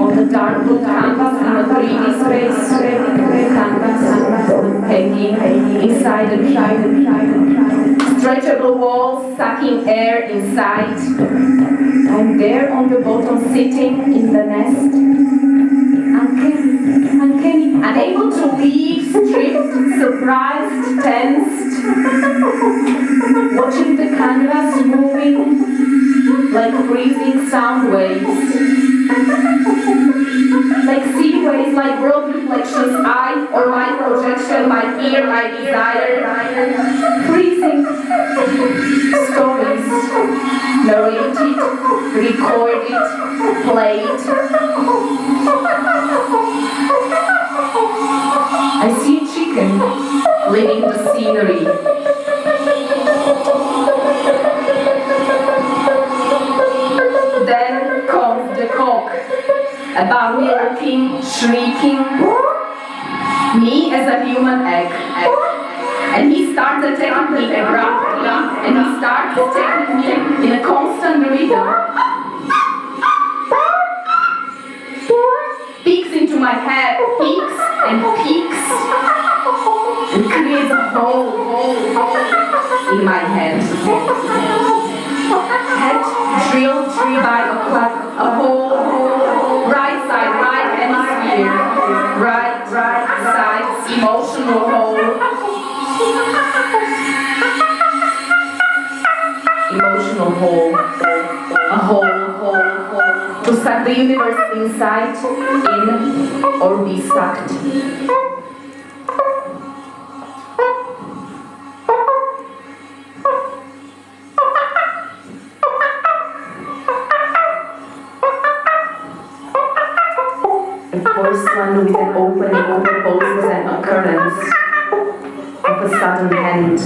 On the dark blue canvas in a 3D space, canvas hanging inside the stretchable walls, sucking air inside. I'm there on the bottom, sitting in the nest, uncanny, unable to leave, stripped, surprised, tensed, watching the canvas moving. like freezing sound waves, like sea waves, like world reflections, I or my projection, my fear, my desire, freezing stories, narrated, recorded, played. I see a chicken living the scenery. Then comes the cock, about me looking, shrieking, me as a human egg. And he starts attacking me abruptly, and he starts attacking me in a constant rhythm. Peeks into my head, peeks, and creates a hole in my head. Head drilled by a hole, right side, right hemisphere, right side, emotional hole. Emotional hole, a hole, to suck the universe inside, in, or be sucked. A porcelain with an opening proposes an occurrence of a sudden hand.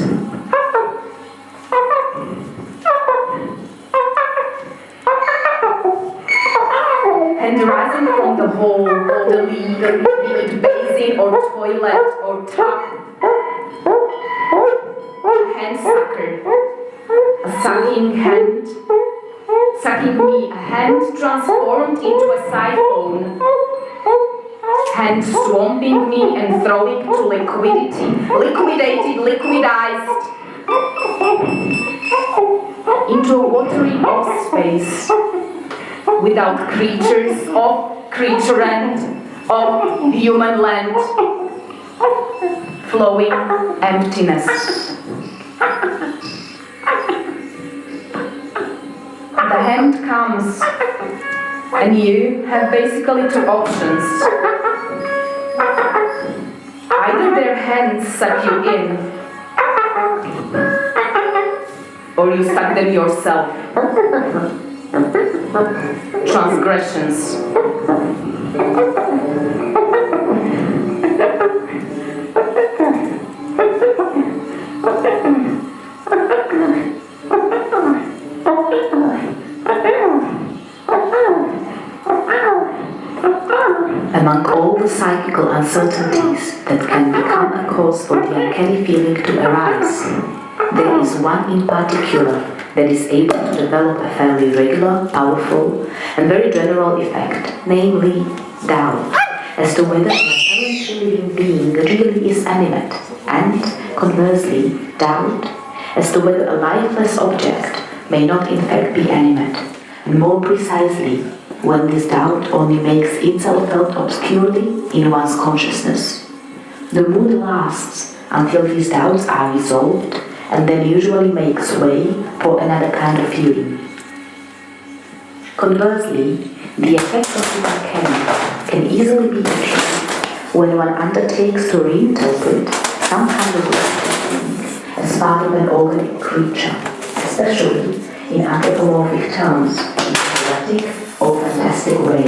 And rising from the hole, the leak, be it basin or toilet or tub. A hand sucker, a sucking hand, sucking me, a hand transformed into a siphon. Hand swamping me and throwing to liquidity, liquidized into a watery off space without creatures of creature end of human land, flowing emptiness. The hand comes and you have basically two options. Either their hands suck you in, or you suck them yourself. Transgressions. Among all the psychical uncertainties that can become a cause for the uncanny feeling to arise, there is one in particular that is able to develop a fairly regular, powerful, and very general effect, namely doubt, as to whether an apparently living being really is animate, and, conversely, doubt as to whether a lifeless object may not in fact be animate, and more precisely, when this doubt only makes itself felt obscurely in one's consciousness. The mood lasts until these doubts are resolved and then usually makes way for another kind of feeling. Conversely, the effect of the uncanny can easily be achieved when one undertakes to reinterpret some kind of thing as part of an organic creature, especially in anthropomorphic terms, in a poetic or fantastic way.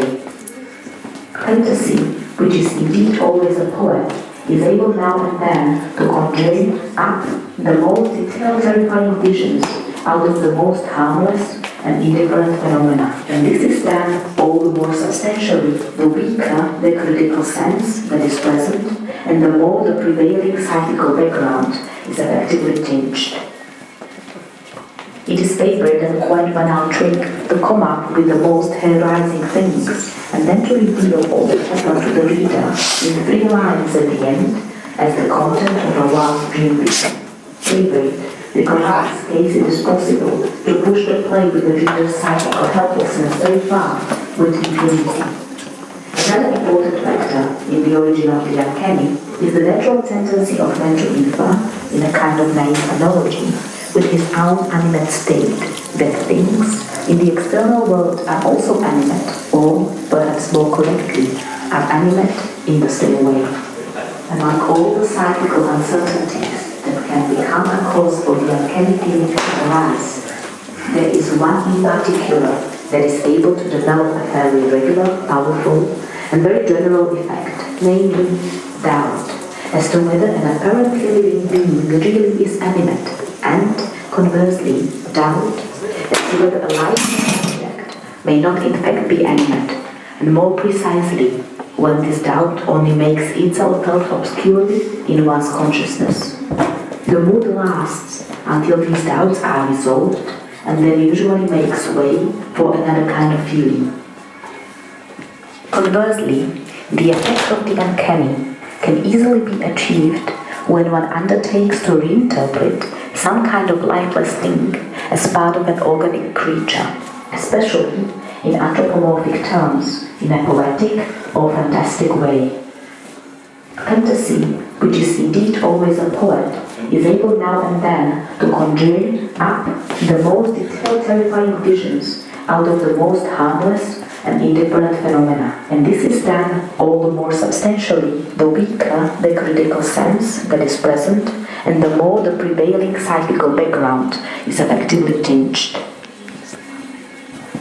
Fantasy, which is indeed always a poet, is able now and then to conjure up the most detailed terrifying visions out of the most harmless and indifferent phenomena. And this is done all the more substantially the weaker the critical sense that is present and the more the prevailing psychical background is effectively tinged. It is favorite and quite banal trick to come up with the most hair-raising things and then to reveal all that happened to the reader in 3 lines at the end as the content of a wild dream. Favorite because in this case it is possible to push the play with the reader's psychical helplessness very far with impunity. Another important factor in the origin of the uncanny is the natural tendency of man to infer, in a kind of naive analogy, with his own animate state, that things in the external world are also animate, or, perhaps more correctly, are animate in the same way. Among all the psychical uncertainties that can become a cause for the uncanny feeling to arise, there is one in particular that is able to develop a fairly regular, powerful, and very general effect, namely doubt, as to whether an apparently living being really is animate, and, conversely, doubt as to whether a lifeless object may not in fact be animate, and more precisely, when this doubt only makes itself felt obscurely in one's consciousness. The mood lasts until these doubts are resolved, and then usually makes way for another kind of feeling. Conversely, the effect of the uncanny can easily be achieved when one undertakes to reinterpret some kind of lifeless thing as part of an organic creature, especially in anthropomorphic terms, in a poetic or fantastic way. Fantasy, which is indeed always a poet, is able now and then to conjure up the most detailed terrifying visions out of the most harmless and indifferent phenomena, and this is done all the more substantially the weaker the critical sense that is present and the more the prevailing psychical background is effectively changed.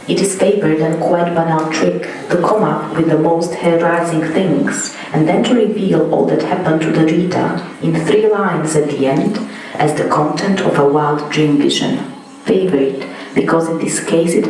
It is favored and quite banal trick to come up with the most hair-raising things and then to reveal all that happened to the reader in 3 lines at the end as the content of a wild dream vision. Favored because in this case it